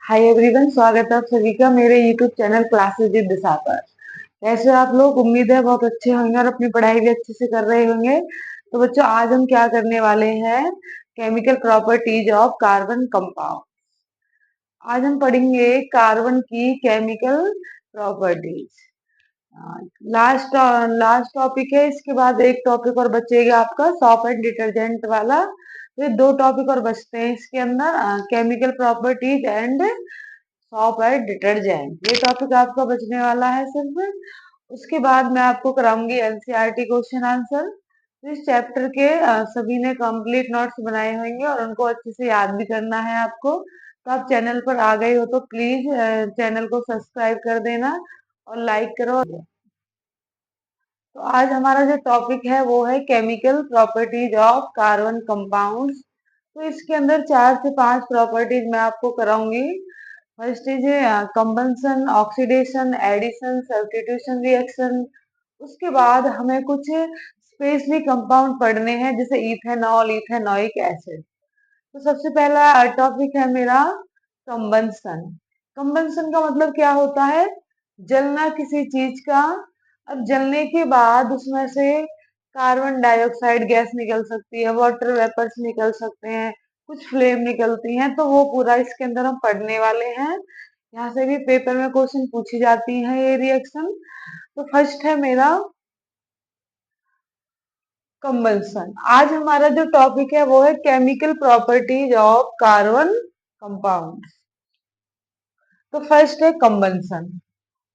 Hi everyone, स्वागत है आप सभी का मेरे यूट्यूब चैनल क्लासेस विद दिशा पर। कैसे आप लोग? उम्मीद है बहुत अच्छे होंगे और अपनी पढ़ाई भी अच्छे से कर रहे होंगे। तो बच्चों, आज हम क्या करने वाले हैं? Chemical properties of carbon compound. आज हम पढ़ेंगे कार्बन की chemical properties. Last last topic है, इसके बाद एक टॉपिक और बचेगा आपका सॉप एंड डिटर्जेंट वाला। तो ये दो टॉपिक और बचते हैं इसके अंदर, chemical properties and shop and detergent. ये टॉपिक आपका बचने वाला है सिर्फ। उसके बाद मैं आपको कराऊंगी एनसीईआरटी क्वेश्चन आंसर। तो इस चैप्टर के सभी ने कंप्लीट नोट्स बनाए होंगे और उनको अच्छे से याद भी करना है आपको। तो आप चैनल पर आ गए हो तो प्लीज चैनल को सब्सक्राइब कर देना और लाइक करो। तो आज हमारा जो टॉपिक है वो है chemical properties of carbon compounds. तो इसके अंदर 4 से 5 प्रॉपर्टीज मैं आपको कराऊंगी। First is combustion, oxidation, addition, substitution reaction. उसके बाद हमें कुछ स्पेशली कंपाउंड पढ़ने हैं जैसे इथेनॉल, इथेनोइक एसिड। तो सबसे पहला टॉपिक है मेरा कंबंशन। कंबंशन का मतलब क्या होता है? जलना किसी चीज का। अब जलने के बाद उसमें से कार्बन डाइऑक्साइड गैस निकल सकती है, वाटर वेपर्स निकल सकते हैं, कुछ फ्लेम निकलती हैं। तो वो पूरा इसके अंदर हम पढ़ने वाले हैं। यहाँ से भी पेपर में क्वेश्चन पूछी जाती है ये रिएक्शन। तो फर्स्ट है मेरा कंबंशन। आज हमारा जो टॉपिक है वो है chemical properties of carbon compound. तो फर्स्ट है कंबंशन।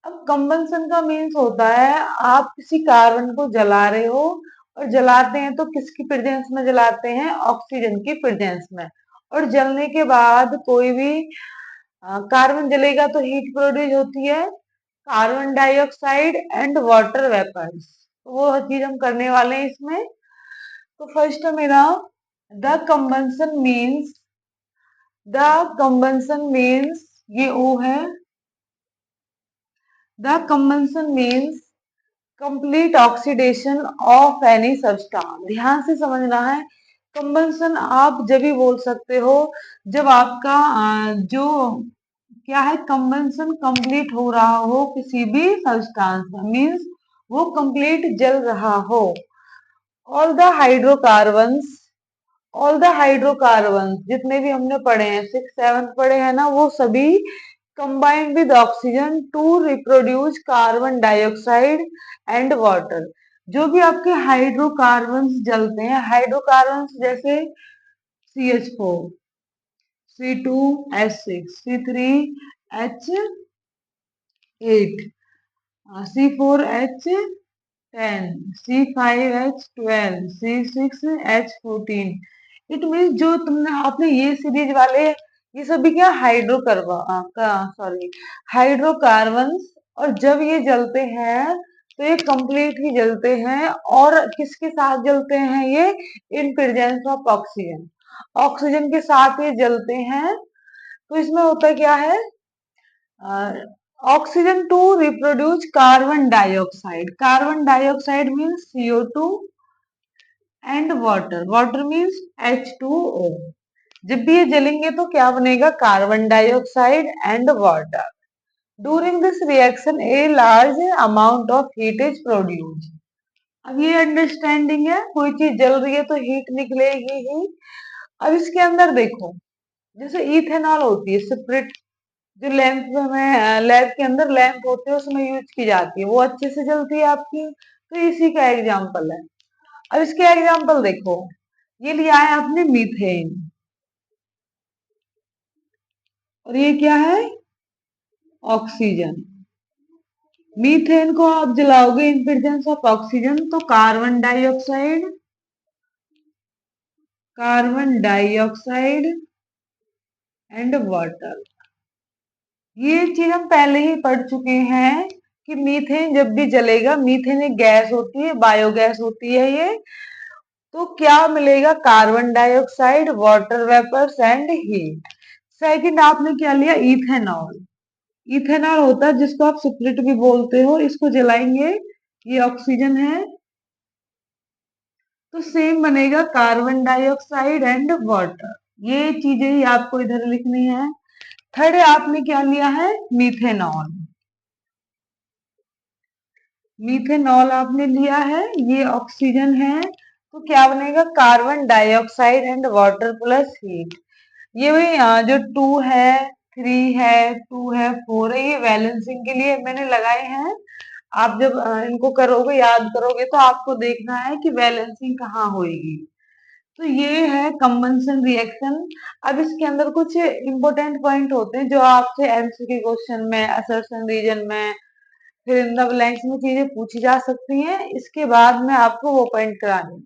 अब कंबंशन का मीन्स होता है आप किसी कार्बन को जला रहे हो, और जलाते हैं तो किसकी प्रेजेंस में जलाते हैं? ऑक्सीजन की प्रेजेंस में। और जलने के बाद कोई भी कार्बन जलेगा तो हीट प्रोड्यूस होती है, carbon dioxide and water vapours. तो वो चीज हम करने वाले हैं इसमें। तो फर्स्ट है मेरा the combustion means. The combustion means ये ओ है। The combustion means complete oxidation of any substance. ध्यान से समझना है। कंबंशन आप जब भी बोल सकते हो जब आपका जो क्या है, कंबंशन कंप्लीट हो रहा हो किसी भी सब्सटेंस में, मीन्स वो कंप्लीट जल रहा हो। All the hydrocarbons, all the hydrocarbon जितने भी हमने पढ़े हैं, 6, 7 पढ़े हैं ना, वो सभी combined with oxygen to reproduce carbon dioxide and water. जो भी आपके हाइड्रोकार्बन्स जलते हैं, हाइड्रोकार्बन्स जैसे CH4, C2H6, C3H8, C4H10, C5H12, C6H14। It mean जो तुमने आपने ये सीरीज वाले, ये सभी क्या हाइड्रोकार्बन्स। और जब ये जलते हैं तो ये कंप्लीट ही जलते हैं। और किसके साथ जलते हैं ये? In presence of oxygen. Oxygen के साथ ये जलते हैं। तो इसमें होता क्या है? Oxygen to reproduce carbon dioxide. Carbon dioxide means CO2 and water. Water means H2O। जब भी ये जलेंगे तो क्या बनेगा? Carbon dioxide and water. During this reaction a large amount of heat is produce. अब ये अंडरस्टैंडिंग है, कोई चीज जल रही है तो हीट निकलेगी ही। अब इसके अंदर देखो, जैसे इथेनॉल होती है सेपरेट, जो लैंप में लैब के अंदर लैंप होते हैं उसमें यूज की जाती है, वो अच्छे से जलती है आपकी। तो इसी का एग्जाम्पल है। अब इसके एग्जाम्पल देखो, ये लिया है आपने मीथेन, और ये क्या है? ऑक्सीजन। मीथेन को आप जलाओगे इन प्रेजेंस ऑफ ऑक्सीजन तो कार्बन डाइऑक्साइड एंड वाटर। ये चीज हम पहले ही पढ़ चुके हैं कि मीथेन जब भी जलेगा, मीथेन एक गैस होती है, बायोगैस होती है ये। तो क्या मिलेगा? Carbon dioxide, water vapours and heat. Second आपने क्या लिया? इथेनॉल। इथेनॉल होता है जिसको आप स्प्रिट भी बोलते हो, इसको जलाएंगे, ये ऑक्सीजन है, तो सेम बनेगा कार्बन डाइऑक्साइड एंड वाटर। ये चीजें ही आपको इधर लिखनी है। थर्ड आपने क्या लिया है, मीथेनॉल। मीथेनॉल आपने लिया है, ये ऑक्सीजन है, तो क्या बनेगा, carbon dioxide and water plus heat. ये भाई जो 2 है, 3 है, 2 है, 4 है, ये बैलेंसिंग के लिए मैंने लगाए हैं। आप जब इनको करोगे, याद करोगे, तो आपको देखना है कि बैलेंसिंग कहाँ होगी। तो ये है कंबंशन रिएक्शन। अब इसके अंदर कुछ इंपॉर्टेंट पॉइंट होते हैं जो आपसे एमसीक्यू क्वेश्चन में, असर्शन रीजन में, फिर इन द ब्लैंक्स में चीजें पूछी जा सकती हैं। इसके बाद में आपको वो पॉइंट करानी।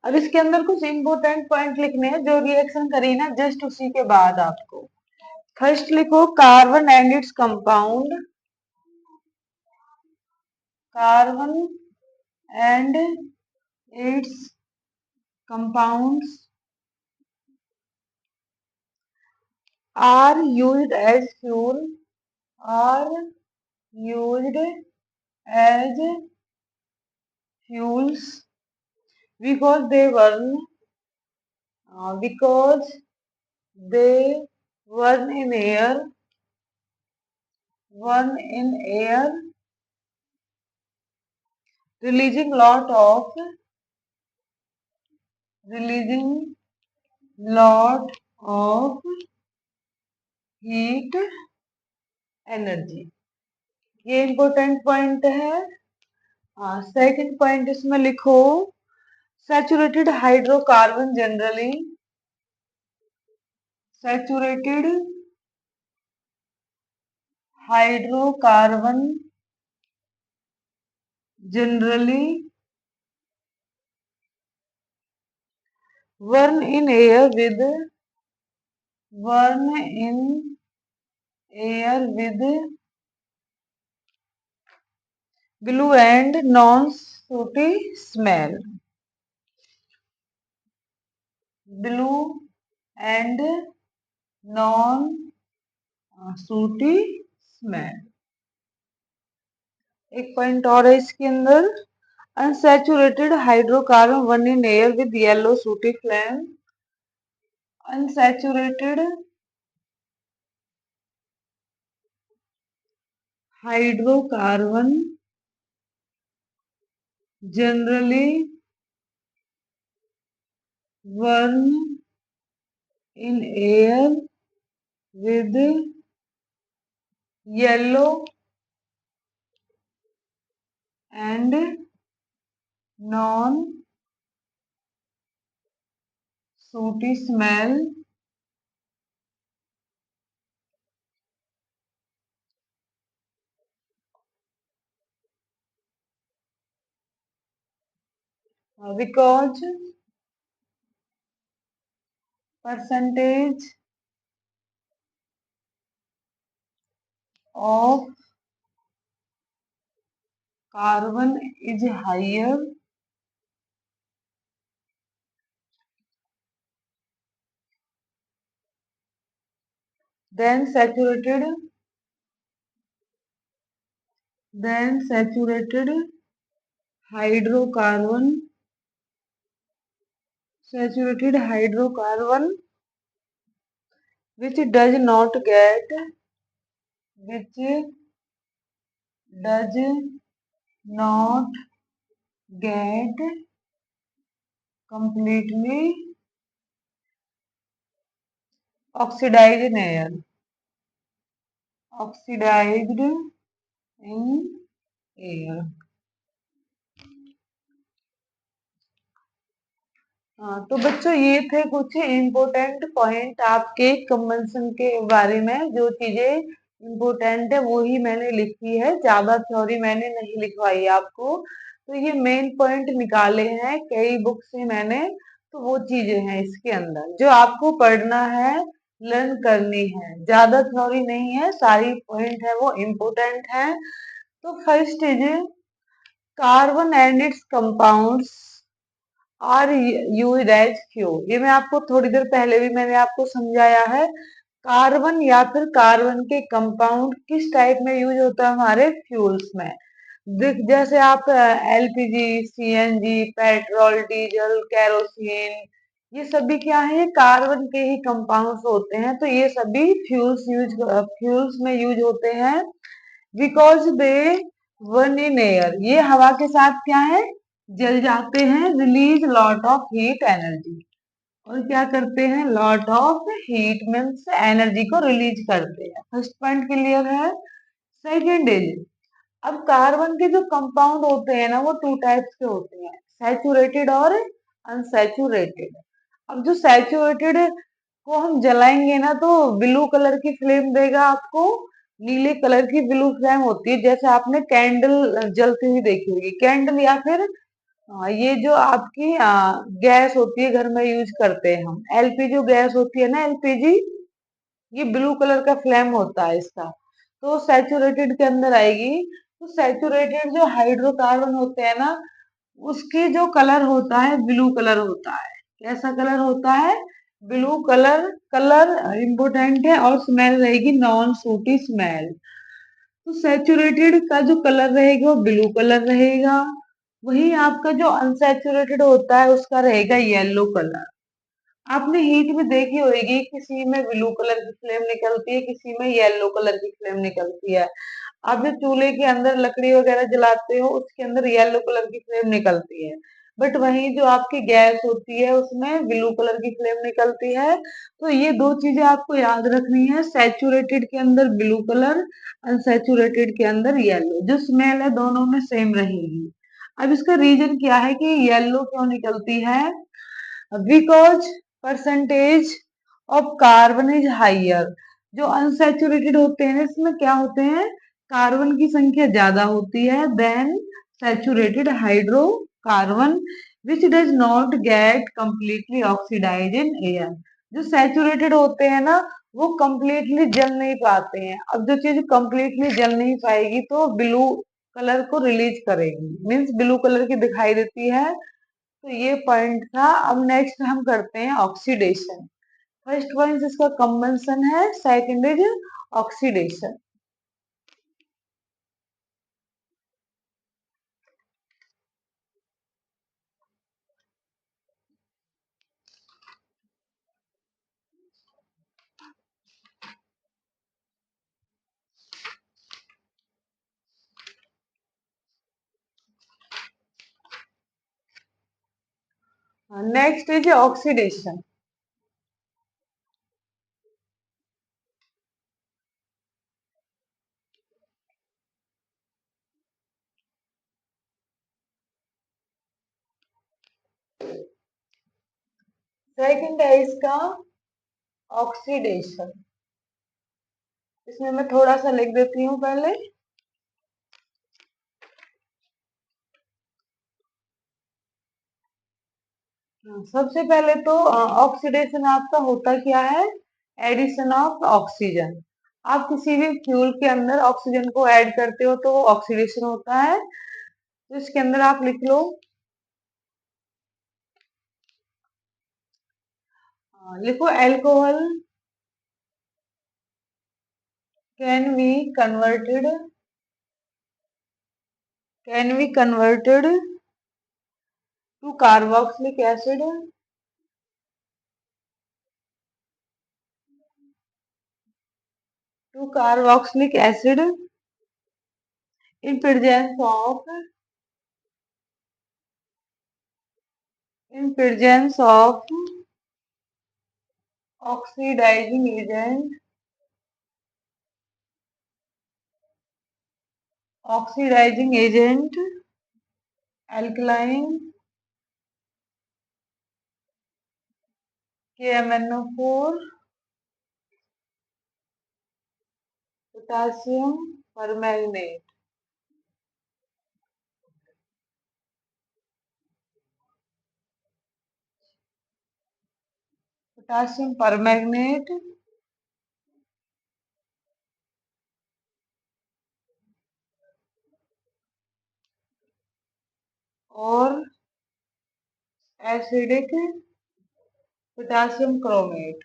अब इसके अंदर कुछ इंपॉर्टेंट पॉइंट लिखने हैं, जो रिएक्शन करी ना जस्ट उसी के बाद आपको। फर्स्ट लिखो carbon and its compound, carbon and its compounds are used as fuel, are used as fuels because they burn in air, burn in air, releasing releasing lot of heat energy। ये important point है। Second point इसमें लिखो saturated hydrocarbon generally, saturated hydrocarbon generally burn in air with blue and non-sooty smell, blue and non-sooty smell। एक point और है इसके अंदर, unsaturated hydrocarbon burn in air with yellow sooty flame, unsaturated hydrocarbon generally burn in air with yellow and non-sooty smell, because percentage of carbon is higher than saturated hydrocarbon, saturated hydrocarbon which does not get, which does not get completely oxidized in air, oxidized in air। हाँ, तो बच्चों ये थे कुछ important point आपके combustion के बारे में। जो चीजें इम्पोर्टेंट है वो ही मैंने लिखी है, ज्यादा थ्योरी मैंने नहीं लिखवाई आपको। तो ये मेन पॉइंट निकाले हैं कई बुक से मैंने, तो वो चीजें हैं इसके अंदर जो आपको पढ़ना है। लर्न करनी है, ज्यादा थ्योरी नहीं है, सारी पॉइंट है वो इम्पोर्टेंट है। तो first is carbon and its compounds are used as fuel. ये मैं आपको थोड़ी देर पहले भी मैंने आपको समझाया है। कार्बन या फिर कार्बन के कंपाउंड किस टाइप में यूज होता है हमारे फ्यूल्स में। जैसे आप LPG, CNG, petrol, diesel, kerosene, ये सभी क्या है, ये कार्बन के ही कंपाउंड्स होते हैं। तो ये सभी फ्यूल्स में यूज होते हैं। Because they one in air, ये हवा के साथ क्या है, जल जाते हैं। Release lot of heat energy, और क्या करते हैं, lot of heat means energy को रिलीज करते हैं। फर्स्ट पॉइंट क्लियर है। सेकेंड इज, अब कार्बन के जो कंपाउंड होते हैं ना वो टू टाइप्स के होते हैं, सैचुरेटेड और अनसैचुरेटेड। अब जो सैचुरेटेड को हम जलाएंगे ना तो ब्लू कलर की फ्लेम देगा आपको, नीले कलर की ब्लू फ्लेम होती है। जैसे आपने कैंडल जलती हुई देखी होगी, कैंडल या फिर ये जो आपकी गैस होती है घर में यूज करते हैं हम, एलपीजी जो गैस होती है ना, एलपीजी, ये ब्लू कलर का फ्लेम होता है इसका, तो सैचुरेटेड के अंदर आएगी। तो सैचुरेटेड जो हाइड्रोकार्बन होते हैं ना, उसकी जो कलर होता है ब्लू कलर होता है। कैसा कलर होता है, ब्लू कलर। कलर इंपोर्टेंट है, और स्मेल रहेगी नॉन सूटी स्मेल। तो सैचुरेटेड का जो कलर रहेगा वो ब्लू कलर रहेगा। वही आपका जो अनसैचुरेटेड होता है उसका रहेगा येलो कलर। आपने हीट में देखी होगी, किसी में ब्लू कलर की फ्लेम निकलती है, किसी में येलो कलर की फ्लेम निकलती है। आप जो चूल्हे के अंदर लकड़ी वगैरह जलाते हो उसके अंदर येलो कलर की फ्लेम निकलती है, बट वही जो आपकी गैस होती है उसमें ब्लू कलर की फ्लेम निकलती है। तो ये दो चीजें आपको याद रखनी है, सैचुरेटेड के अंदर ब्लू कलर, अनसैचुरेटेड के अंदर येलो। जो स्मेल है दोनों में सेम रहेगी। अब इसका रीजन क्या है कि येलो क्यों निकलती है, because percentage of carbon is higher. जो अनसैचुरेटेड होते हैं इसमें क्या होते हैं, कार्बन की संख्या ज्यादा होती है then saturated hydrocarbon, which does not get completely oxidise in air. जो सैचुरेटेड होते हैं ना वो कंप्लीटली जल नहीं पाते हैं। अब जो चीज कंप्लीटली जल नहीं पाएगी तो ब्लू कलर को रिलीज करेगी, मीन्स ब्लू कलर की दिखाई देती है। तो ये पॉइंट था। अब नेक्स्ट हम करते हैं ऑक्सीडेशन। फर्स्ट पॉइंट इसका कंबंशन है, second is oxidation. Next is oxidation. Second है इसका ऑक्सीडेशन। इसमें मैं थोड़ा सा लिख देती हूँ पहले। सबसे पहले तो ऑक्सीडेशन आपका होता क्या है, एडिशन ऑफ ऑक्सीजन। आप किसी भी फ्यूल के अंदर ऑक्सीजन को ऐड करते हो तो वो ऑक्सीडेशन होता है। तो इसके अंदर आप लिख लो, लिखो alcohol can be converted can be converted to carboxylic acid in presence of oxidizing agent oxidizing agent alkaline KMnO4 potassium permanganate। Potassium permanganate और एसिडिक पोटासियम क्रोमेट।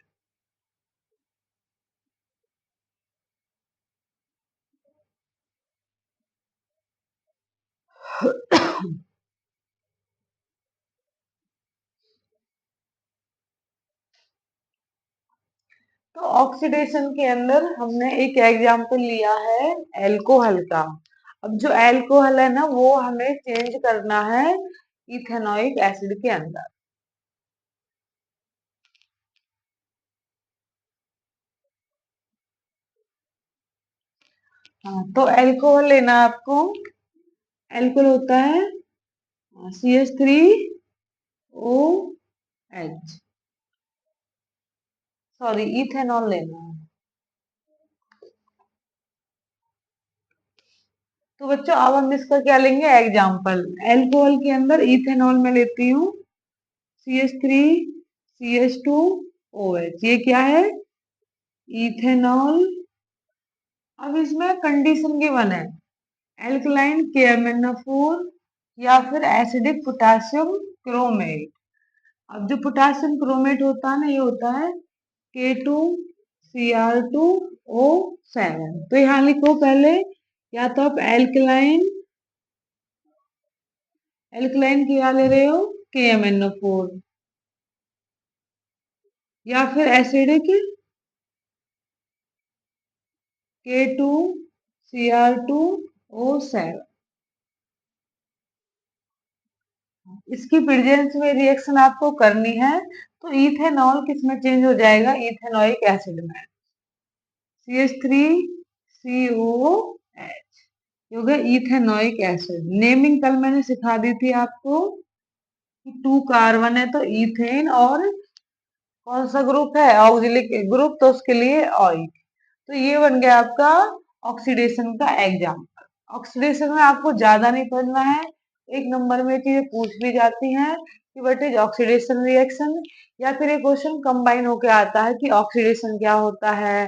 तो ऑक्सीडेशन के अंदर हमने एक एग्जाम्पल लिया है एल्कोहल का। अब जो एल्कोहल है ना वो हमें चेंज करना है इथेनॉइक एसिड के अंदर। हाँ, तो एल्कोहल लेना है आपको। एल्कोहल होता है CH3OH। सॉरी, इथेनॉल लेना है। तो बच्चों अब हम इसका क्या लेंगे एग्जाम्पल। एल्कोहल के अंदर इथेनॉल में लेती हूँ CH3CH2OH। ये क्या है इथेनॉल। अब इसमें कंडीशन गिवन है एल्कलाइन KMnO4 या फिर एसिडिक पोटासियम क्रोमेट। अब जो पोटासियम क्रोमेट होता है ना ये होता है K2Cr2O7। तो यहाँ लिखो पहले, या तो आप एल्कलाइन एल्कलाइन क्या ले रहे हो KMnO4, या फिर एसिडिक K2Cr2O7। इसकी प्रेजेंस में रिएक्शन आपको करनी है तो इथेनॉल किस में चेंज हो जाएगा इथेनॉइक एसिड में। CH3COH हो गया इथेनॉइक एसिड। नेमिंग कल मैंने सिखा दी थी आपको कि 2 कार्बन है तो इथेन, और कौन सा ग्रुप है ऑक्सिलिक ग्रुप तो उसके लिए ऑइक। तो ये बन गया आपका ऑक्सीडेशन का एग्जाम्पल। ऑक्सीडेशन में आपको ज्यादा नहीं पढ़ना है, एक नंबर में चीजें पूछ भी जाती हैं कि व्हाट इज ऑक्सीडेशन रिएक्शन, या फिर एक क्वेश्चन कंबाइन होके आता है कि ऑक्सीडेशन क्या होता है,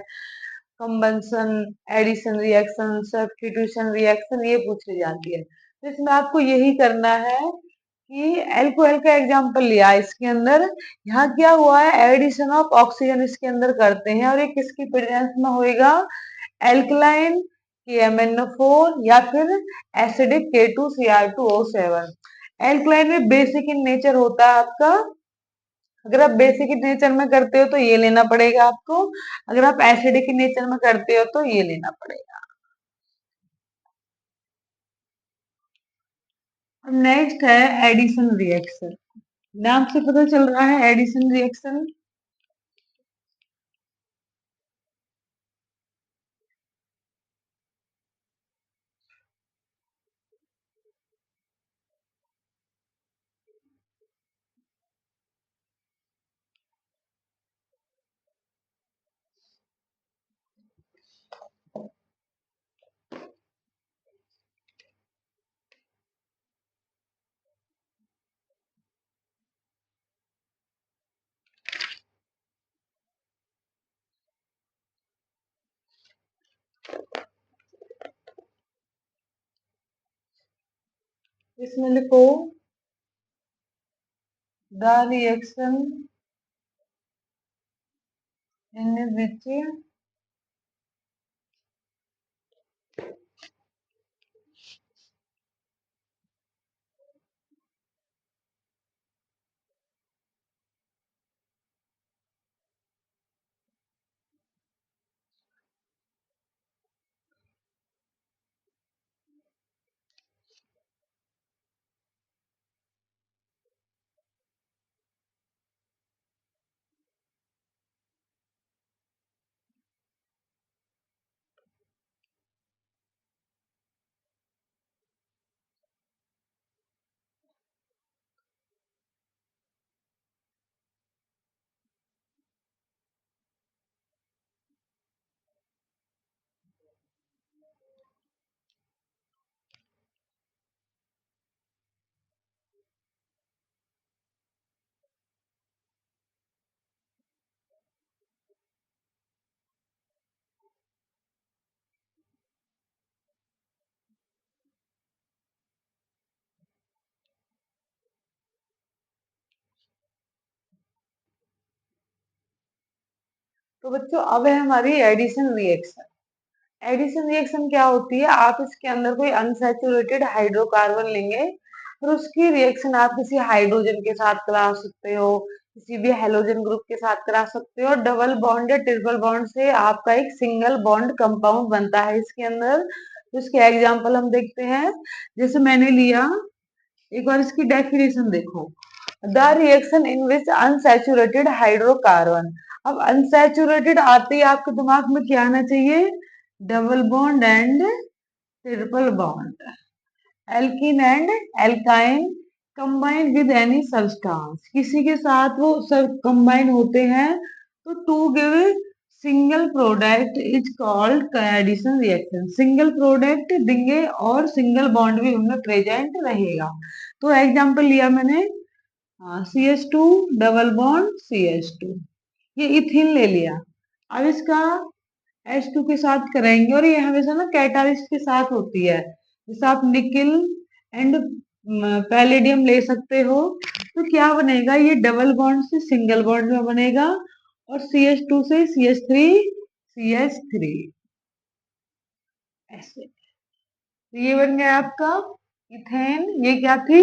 combustion, addition reaction, substitution reaction, ये पूछी जाती है। तो इसमें आपको यही करना है कि एल्कोहल का एग्जाम्पल लिया इसके अंदर। यहाँ क्या हुआ है एडिशन ऑफ ऑक्सीजन इसके अंदर करते हैं और ये किसकी प्रेजेंस में होएगा एल्कलाइन KMnO4 या फिर एसिडिक K2Cr2O7। एल्कलाइन में बेसिक इन नेचर होता है आपका। अगर आप बेसिक इन नेचर में करते हो तो ये लेना पड़ेगा आपको, अगर आप एसिडिक इन नेचर में करते हो तो ये लेना पड़ेगा। अब नेक्स्ट है एडिशन रिएक्शन। नाम से पता चल रहा है एडिशन रिएक्शन। इसमें लिखो द रिएक्शन इन विच तो बच्चों अब है हमारी एडिशन रिएक्शन। एडिशन रिएक्शन क्या होती है? आप इसके अंदर कोई अनसैचुरेटेड हाइड्रोकार्बन लेंगे और उसकी रिएक्शन आप किसी हाइड्रोजन के साथ करा सकते हो, किसी भी हेलोजन ग्रुप के साथ करा सकते हो, और डबल बॉन्ड या ट्रिपल बॉन्ड से आपका एक सिंगल बॉन्ड कंपाउंड बनता है इसके अंदर। तो इसके एग्जाम्पल हम देखते हैं। जैसे मैंने लिया, एक बार इसकी डेफिनेशन देखो। The reaction in which unsaturated hydrocarbon. अब अनसैचुरेटेड आते ही आपके दिमाग में क्या आना चाहिए? Double bond and triple bond, alkene and alkyne combine with any substance, किसी के साथ वो सब कंबाइन होते हैं तो to give single product is called addition reaction. Single product देंगे और सिंगल बॉन्ड भी उनमें प्रेजेंट रहेगा। तो एग्जांपल लिया मैंने, CH2 डबल बॉन्ड CH2, ये इथिन ले लिया। अब इसका H2 के साथ करेंगे और ये हमेशा ना कैटालिस्ट के साथ होती है। जैसे आप निकिल एंड पैलेडियम ले सकते हो, तो क्या बनेगा? ये डबल बॉन्ड से सिंगल बॉन्ड में बनेगा और CH2 से CH3 ऐसे। तो ये बन गया आपका इथेन। ये क्या थी?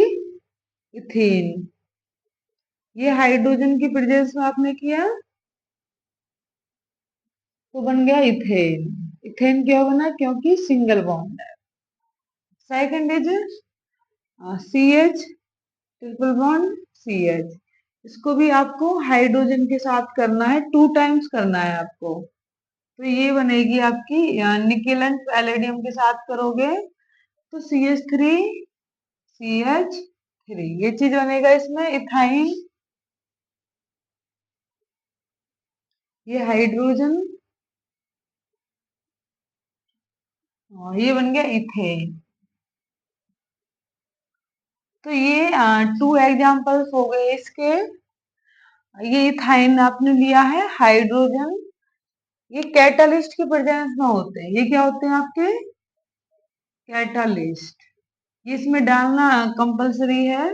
इथेन। ये हाइड्रोजन की प्रेजेंस में आपने किया तो बन गया इथेन। इथेन क्यों बना? क्योंकि सिंगल बॉन्ड है। Second is CH triple bond CH। इसको भी आपको हाइड्रोजन के साथ करना है, 2 टाइम्स करना है आपको। तो ये बनेगी आपकी निकेल एंड पैलेडियम के साथ करोगे तो CH3 ये चीज बनेगा इसमें इथाइन। ये हाइड्रोजन और ये बन गया इथेन। तो ये 2 एग्जाम्पल्स हो गए इसके। ये इथाइन आपने लिया है, हाइड्रोजन ये कैटालिस्ट की प्रेजेंस में होते हैं। ये क्या होते हैं आपके? कैटालिस्ट। ये इसमें डालना कंपलसरी है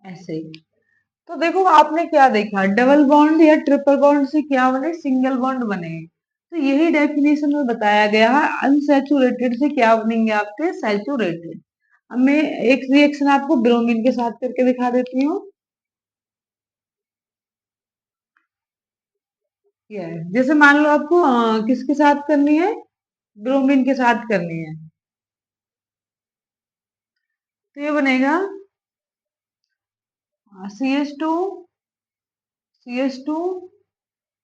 ऐसे ही। तो देखो आपने क्या देखा, डबल बॉन्ड या ट्रिपल बॉन्ड से क्या बने? सिंगल बॉन्ड बने। तो यही डेफिनेशन में बताया गया है, अनसैचुरेटेड से क्या बनेंगे आपके? सैचुरेटेड। अब मैं एक रिएक्शन आपको ब्रोमीन के साथ करके दिखा देती हूँ। ये है, जैसे मान लो आपको किसके साथ करनी है? ब्रोमीन के साथ करनी है। तो ये बनेगा CH2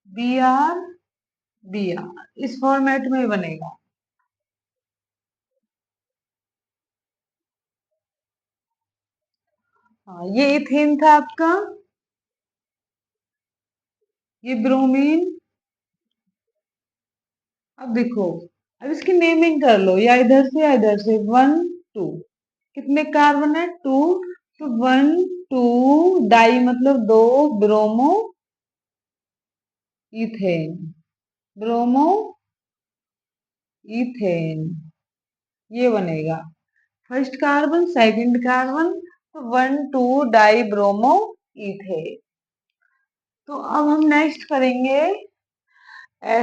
Br इस फॉर्मेट में बनेगा। हाँ, ये इथेन था आपका, ये ब्रोमीन। अब देखो, अब इसकी नेमिंग कर लो, या इधर से या इधर से। 1 2 कितने कार्बन है? 2। तो 1 2 डाई मतलब 2, ब्रोमो इथेन, ब्रोमो इथेन ये बनेगा। फर्स्ट कार्बन सेकंड कार्बन, तो 1 2 डाई ब्रोमो इथेन। तो अब हम नेक्स्ट करेंगे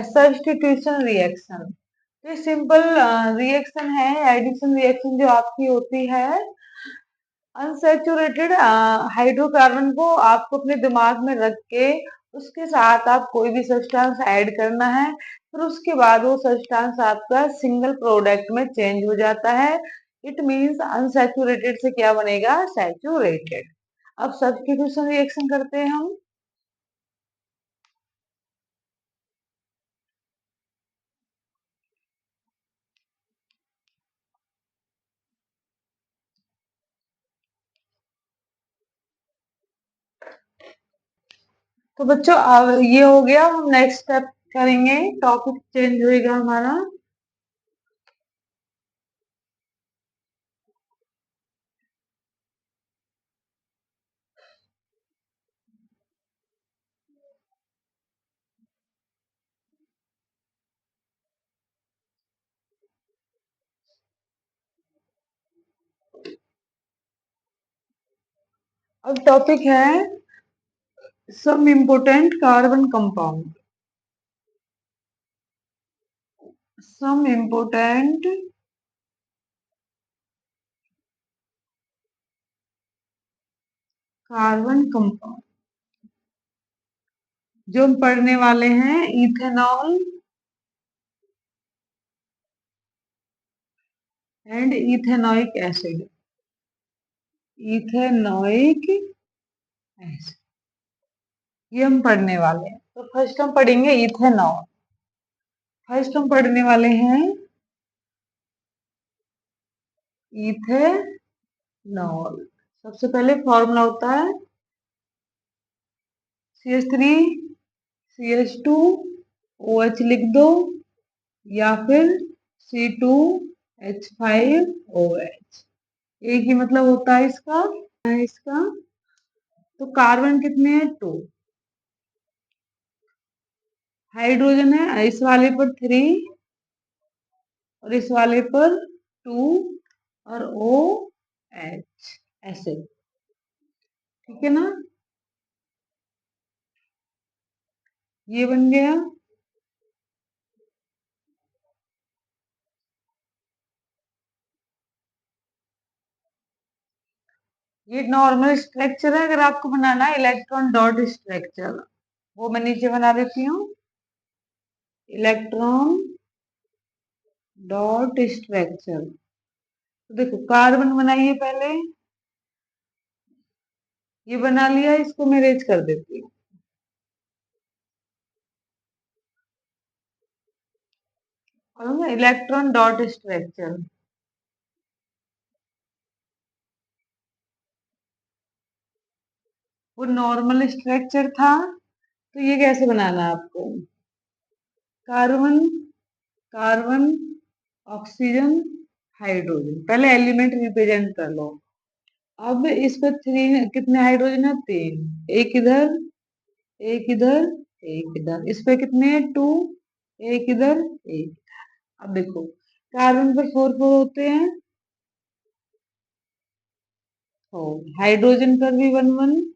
सब्स्टिट्यूशन रिएक्शन। ये सिंपल रिएक्शन है, एडिशन रिएक्शन जो आपकी होती है। अनसैचुरेटेड हाइड्रोकार्बन को आपको अपने दिमाग में रख के उसके साथ आप कोई भी सब्सटेंस ऐड करना है, फिर उसके बाद वो सब्सटेंस आपका सिंगल प्रोडक्ट में चेंज हो जाता है। इट मींस अनसैचुरेटेड से क्या बनेगा? सैचुरेटेड। अब सब्स्टिट्यूशन रिएक्शन करते हैं हम। तो बच्चों अब ये हो गया, हम नेक्स्ट स्टेप करेंगे, टॉपिक चेंज होएगा हमारा। अब टॉपिक है some important carbon compound, some important carbon compound जो हम पढ़ने वाले हैं, ethanol and ethanoic acid, ethanoic acid, ये हम पढ़ने वाले हैं। तो फर्स्ट हम पढ़ेंगे इथेनॉल। फर्स्ट हम पढ़ने वाले हैं इथेनॉल। सबसे पहले फॉर्मूला होता है CH3 CH2 OH लिख दो, या फिर C2H5OH। एक ही मतलब होता है इसका। तो कार्बन कितने हैं? 2। हाइड्रोजन है इस वाले पर 3 और इस वाले पर 2 और OH ऐसे, ठीक है ना? ये बन गया। ये नॉर्मल स्ट्रक्चर है। अगर आपको बनाना है इलेक्ट्रॉन डॉट स्ट्रक्चर, वो मैं नीचे बना देती हूँ। इलेक्ट्रॉन डॉट स्ट्रक्चर, तो देखो कार्बन बनाइए पहले, ये बना लिया, इसको मैं अरेंज कर देती हूँ। इलेक्ट्रॉन डॉट स्ट्रक्चर, वो नॉर्मल स्ट्रक्चर था, तो ये कैसे बनाना है आपको? कार्बन, कार्बन, ऑक्सीजन, हाइड्रोजन, पहले एलिमेंट रिप्रेजेंट कर लो। अब इस पर 3, कितने हाइड्रोजन है? 3, एक इधर, एक इधर, एक इधर। इस पे कितने हैं? 2, एक इधर, एक। अब देखो कार्बन पर 4 4 होते हैं, तो हाइड्रोजन पर भी 1 1,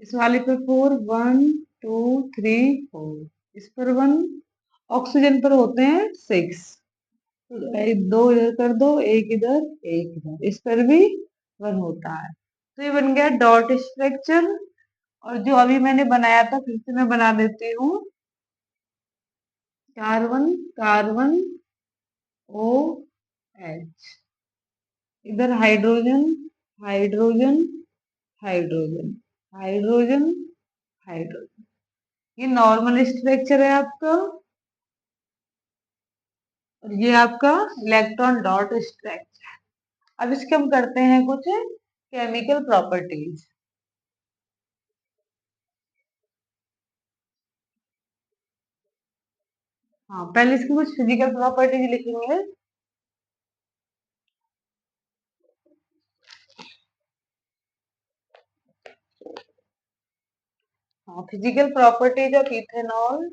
इस वाले पर 4 1 2 3 4, इस पर 1। ऑक्सीजन पर होते हैं 6, दो इधर कर दो, एक इधर, एक इधर, इस पर भी 1 होता है। तो ये बन गया डॉट स्ट्रक्चर। और जो अभी मैंने बनाया था फिर से मैं बना देती हूँ। कार्बन, कार्बन, ओ एच, इधर hydrogen, hydrogen, hydrogen, hydrogen, hydrogen. ये नॉर्मल स्ट्रक्चर है आपका, और ये आपका इलेक्ट्रॉन डॉट स्ट्रक्चर। अब इसके हम करते हैं कुछ केमिकल प्रॉपर्टीज। हाँ, पहले इसकी कुछ फिजिकल प्रॉपर्टीज लिखेंगे। हाँ, फिजिकल प्रॉपर्टीज ऑफ इथेनॉल,